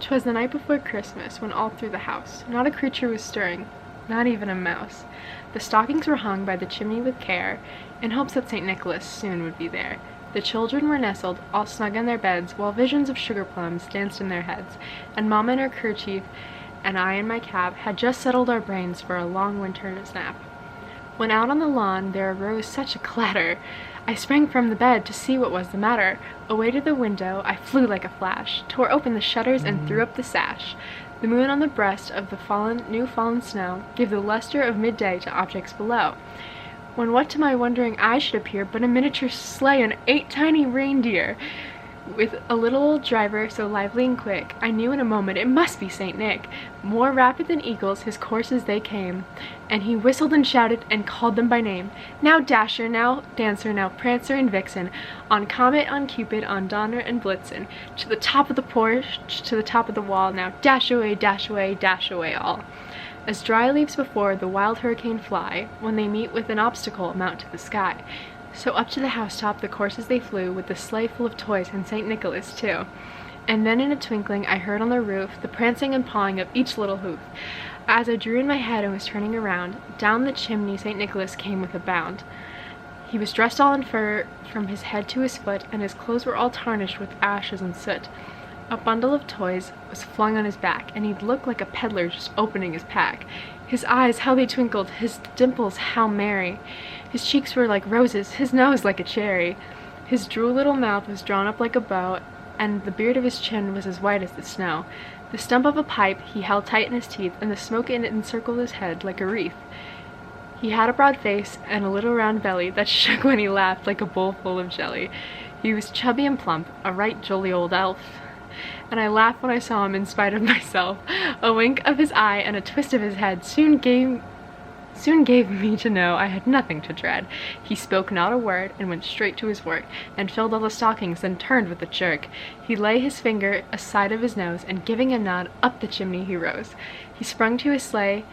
'Twas the night before Christmas, when all through the house not a creature was stirring, not even a mouse. The stockings were hung by the chimney with care, in hopes that St. Nicholas soon would be there. The children were nestled, all snug in their beds, while visions of sugar plums danced in their heads, and Mamma in her kerchief, and I in my cap, had just settled our brains for a long winter's nap. When out on the lawn there arose such a clatter, I sprang from the bed to see what was the matter. Away to the window I flew like a flash, tore open the shutters and threw up the sash. The moon on the breast of the new fallen snow gave the luster of midday to objects below, when what to my wondering eye should appear but a miniature sleigh and 8 tiny reindeer, with a little old driver so lively and quick, I knew in a moment it must be St. Nick. More rapid than eagles his coursers they came, and he whistled and shouted and called them by name. Now Dasher, now Dancer, now Prancer and Vixen, on Comet, on Cupid, on Donner and Blitzen, to the top of the porch, to the top of the wall, now dash away, all. As dry leaves before the wild hurricane fly, when they meet with an obstacle mount to the sky. So up to the housetop the coursers they flew, with the sleigh full of toys and St. Nicholas too. And then in a twinkling I heard on the roof the prancing and pawing of each little hoof. As I drew in my head and was turning around, down the chimney St. Nicholas came with a bound. He was dressed all in fur from his head to his foot, and his clothes were all tarnished with ashes and soot. A bundle of toys was flung on his back, and he looked like a peddler just opening his pack. His eyes, how they twinkled, his dimples, how merry. His cheeks were like roses, his nose like a cherry. His droll little mouth was drawn up like a bow, and the beard of his chin was as white as the snow. The stump of a pipe he held tight in his teeth, and the smoke in it encircled his head like a wreath. He had a broad face and a little round belly that shook when he laughed like a bowl full of jelly. He was chubby and plump, a right jolly old elf, and I laughed when I saw him in spite of myself. A wink of his eye and a twist of his head soon gave me to know I had nothing to dread. He spoke not a word, and went straight to his work, and filled all the stockings, then turned with a jerk. He lay his finger aside of his nose, and giving a nod, up the chimney he rose. He sprung to his sleigh,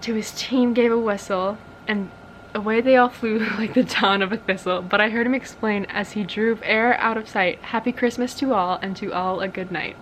to his team gave a whistle, and away they all flew like the dawn of a thistle. But I heard him explain as he drove ere out of sight, Happy Christmas to all, and to all a good night.